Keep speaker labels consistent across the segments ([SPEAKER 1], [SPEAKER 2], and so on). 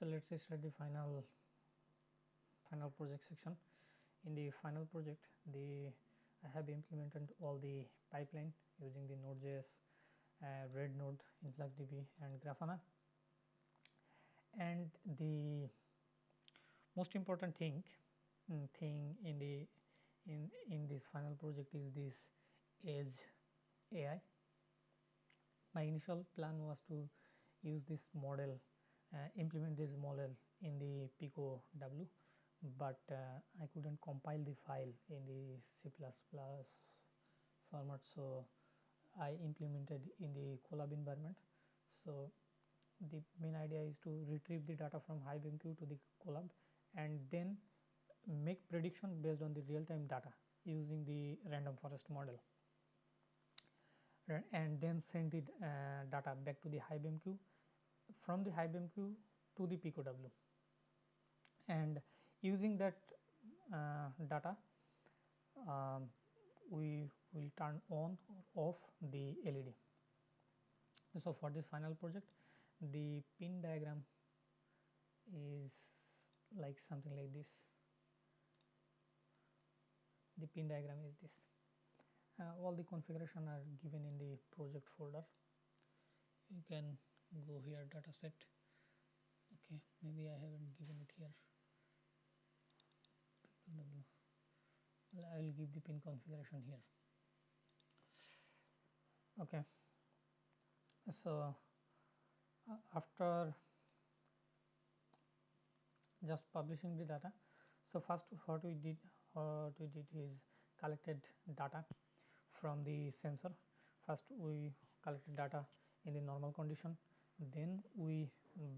[SPEAKER 1] So let's start the final project section. In the final project, I have implemented all the pipeline using the Node.js, Rednode, InfluxDB, and Grafana. And the most important thing in this final project is this Edge AI. My initial plan was to use this model, implement this model in the Pico W, but I couldn't compile the file in the C++ format, so I implemented in the Colab environment. So the main idea is to retrieve the data from HiveMQ to the Colab and then make prediction based on the real-time data using the random forest model, and then send the data back to the HiveMQ, from the HiveMQ to the Pico W, and using that data we will turn on or off the LED. So for this final project, the pin diagram is like something like this. The pin diagram is this. All the configuration are given in the project folder. You can go here, data set. Okay, maybe I haven't given it here. Well, I will give the pin configuration here. Okay, so after just publishing the data, so first what we did is collected data from the sensor. First we collected data in the normal condition, then we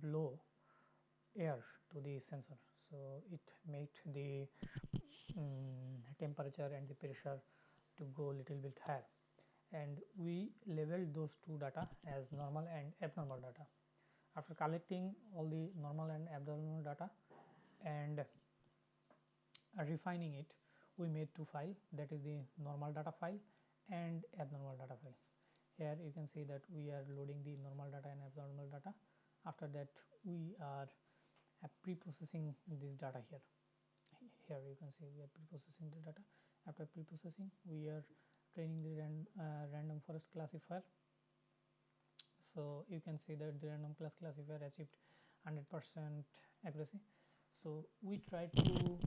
[SPEAKER 1] blow air to the sensor, so it made the temperature and the pressure to go a little bit higher, and we labeled those two data as normal and abnormal data. After collecting all the normal and abnormal data and refining it, we made two files, that is the normal data file and abnormal data file. Here you can see that we are loading the normal data and abnormal data. After that we are pre-processing this data here. Here you can see we are pre-processing the data. After pre-processing, we are training the random forest classifier. So you can see that the random classifier achieved 100% accuracy. So we try to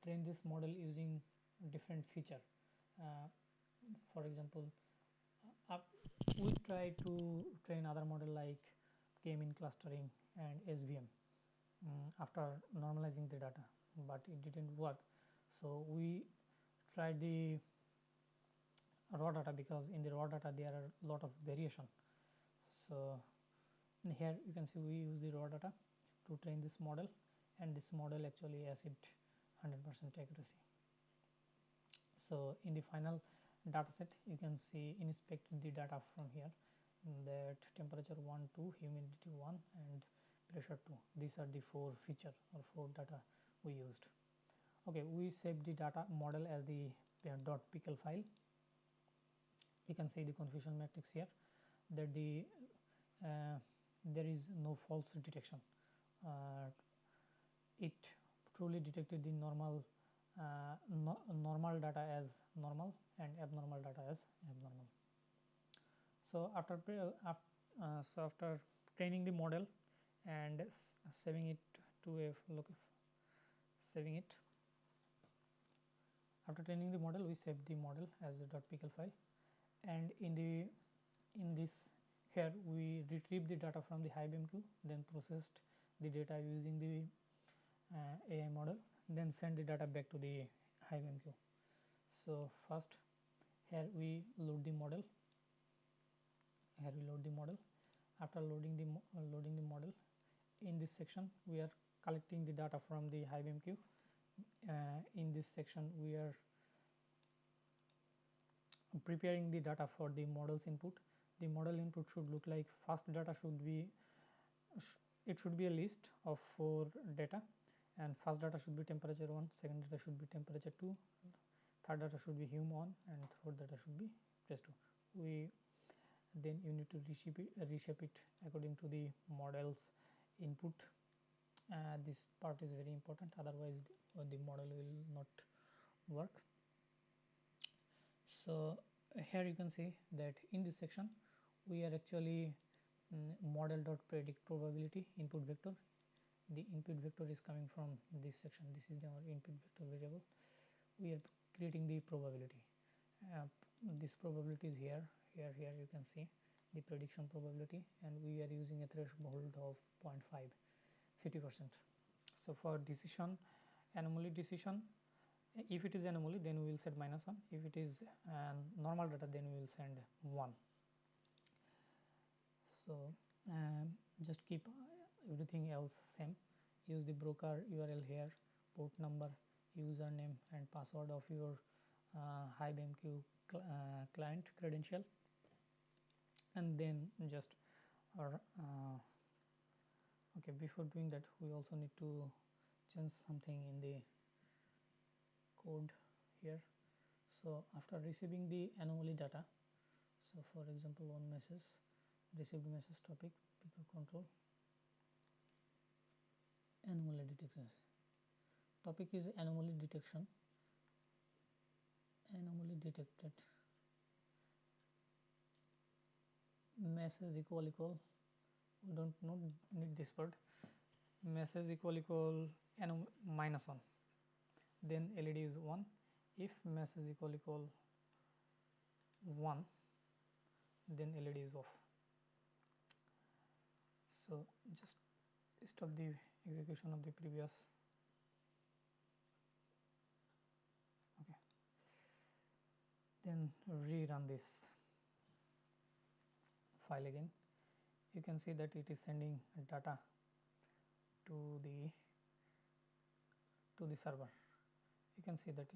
[SPEAKER 1] train this model using different feature. For example, we try to train other model like k-mean clustering and SVM after normalizing the data, but it didn't work. So we tried the raw data, because in the raw data there are a lot of variation. So here you can see we use the raw data to train this model, and this model actually achieved 100% accuracy. So in the final data set, you can see inspect the data from here, that temperature 1, 2, humidity 1 and pressure 2. These are the four feature or four data we used. Okay, we saved the data model as the .pickle file. You can see the confusion matrix here, that there is no false detection. It truly detected the normal data as normal and abnormal data as abnormal. So after training the model and saving it to a saving it, after training the model, we saved the model as a .pickle file, and in this here we retrieved the data from the HiveMQ, then processed the data using the AI model, then send the data back to the HiveMQ. So first here we load the model. After loading the model, in this section we are collecting the data from the HiveMQ. In this section we are preparing the data for the model's input. The model input should look like, first data should be a list of 4 data, and first data should be temperature 1, second data should be temperature 2, third data should be hum 1, and fourth data should be press 2. Then you need to reshape it according to the model's input. This part is very important, otherwise the model will not work. So here you can see that in this section we are actually model.predict probability input vector. The input vector is coming from this section. This is our input vector variable. We are creating the probability. This probability is here. Here you can see the prediction probability, and we are using a threshold of 0.5, 50%. So for decision, anomaly decision, if it is anomaly, then we will set -1. If it is normal data, then we will send 1. So just keep everything else same. Use the broker URL here, port number, username and password of your HiveMQ client credential, and then just okay, before doing that we also need to change something in the code here. So after receiving the anomaly data, so for example one message, received message topic, picker control, anomaly detection. Topic is anomaly detection, anomaly detected, message equal we don't need this word, message equal -1, then LED is 1. If message equal 1, then LED is off. So just stop the execution of the previous. Okay, then rerun this file again. You can see that it is sending data to the server. You can see that,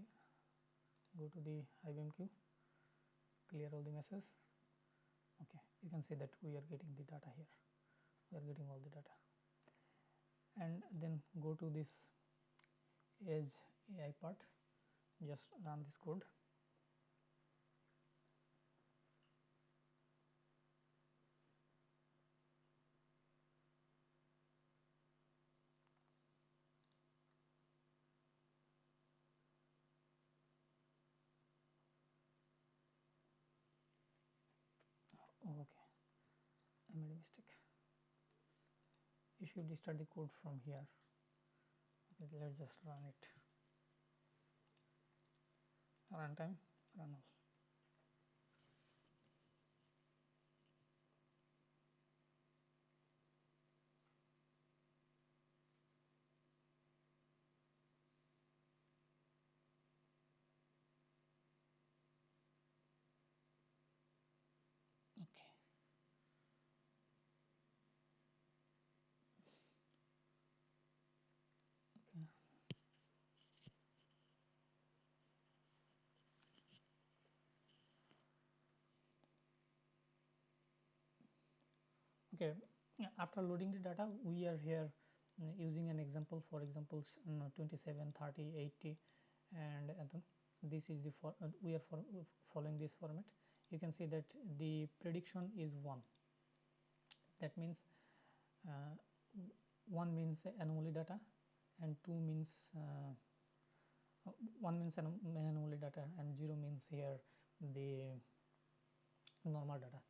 [SPEAKER 1] go to the HiveMQ, clear all the messages. Okay, you can see that we are getting the data here. We are getting all the data, and then go to this Edge AI part. Just run this code. Oh, okay, I made a mistake. You should restart the code from here. Okay, let's just run it. Runtime, run all. Okay. Okay, after loading the data, we are here using an example, for example 27, 30, 80, and this is the we are following this format. You can see that the prediction is 1. That means 1 means anomaly data, and 2 means 1 means anomaly data, and 0 means here the normal data.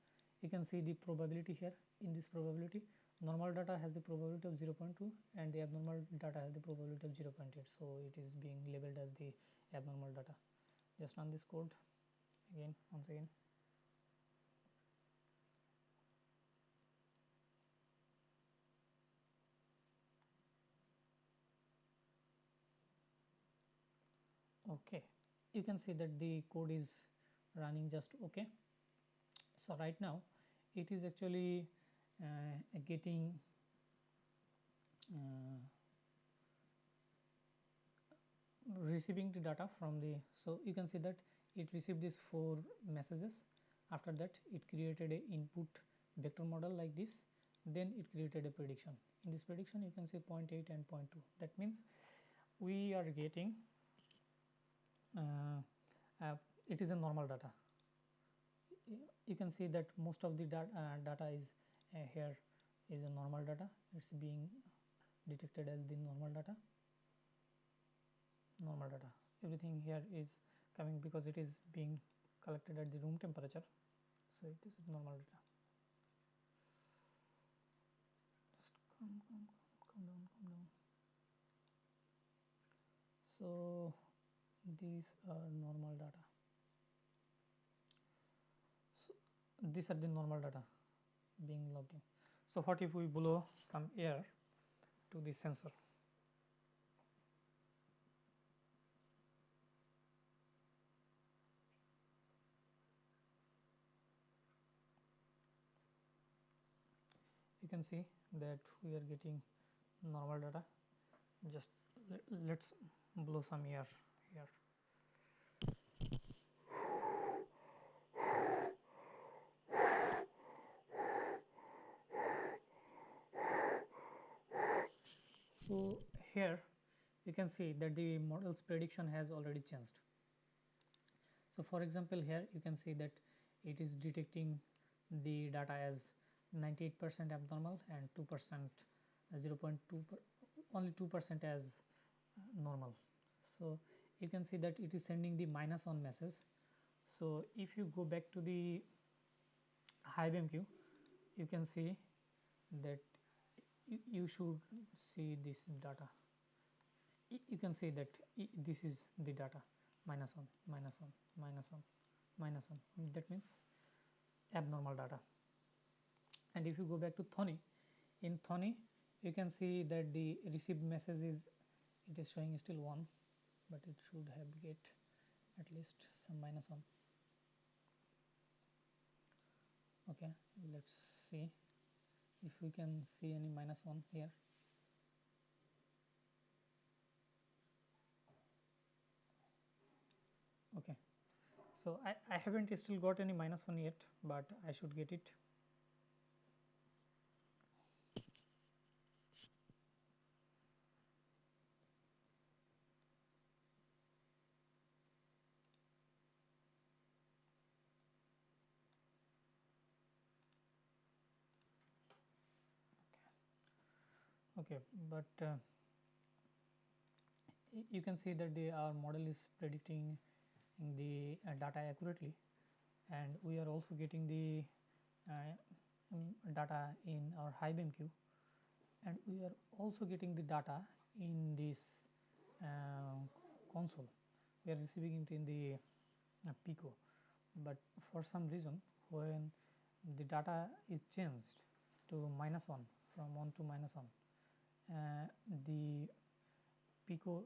[SPEAKER 1] You can see the probability here. In this probability, normal data has the probability of 0.2 and the abnormal data has the probability of 0.8. So it is being labeled as the abnormal data. Just run this code again, once again. Okay, you can see that the code is running just okay. So right now it is actually getting receiving the data from the, so you can see that it received these 4 messages. After that it created a input vector model like this, then it created a prediction. In this prediction you can see 0.8 and 0.2. That means we are getting it is a normal data. You can see that most of the data is here is a normal data, it's being detected as the normal data. Everything here is coming because it is being collected at the room temperature, so it is normal data. Just come down. So these are normal data. So these are the normal data being logged in. So what if we blow some air to the sensor? You can see that we are getting normal data. Just let's blow some air here. So here you can see that the model's prediction has already changed. So for example, here you can see that it is detecting the data as 98% abnormal and 2% 0.2 only 2% as normal. So you can see that it is sending the -1 message. So if you go back to the HiveMQ, you can see that you should see this data. You can see that this is the data -1, -1, -1, -1. That means abnormal data. And if you go back to Thonny, in Thonny you can see that the received message is, it is showing still 1, but it should have get at least some -1. Okay, let's see if we can see any -1 here. Okay, so I haven't still got any -1 yet, but I should get it. Okay, but you can see that our model is predicting the data accurately, and we are also getting the data in our HiveMQ, and we are also getting the data in this uh, console. We are receiving it in the Pico, but for some reason when the data is changed to -1, from 1 to -1, the Pico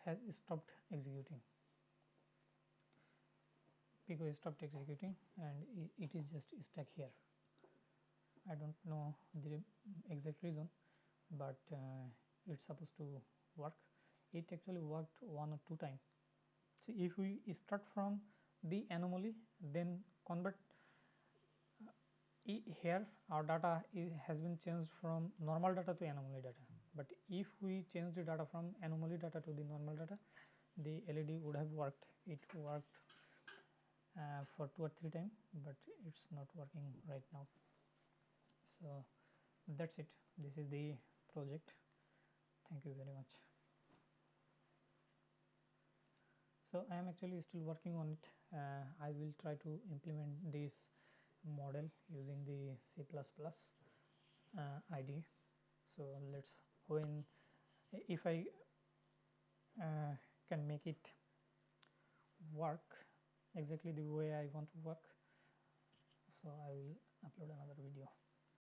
[SPEAKER 1] has stopped executing. Pico is stopped executing and it is just stuck here. I don't know the exact reason, but it's supposed to work. It actually worked 1 or 2 times. So if we start from the anomaly, then convert here our data has been changed from normal data to anomaly data. But if we change the data from anomaly data to the normal data, the LED would have worked. It worked for 2 or 3 times, but it's not working right now. So that's it. This is the project. Thank you very much. So I am actually still working on it. I will try to implement this model using the C++ IDE. So let's, when if I can make it work exactly the way I want to work, so I will upload another video.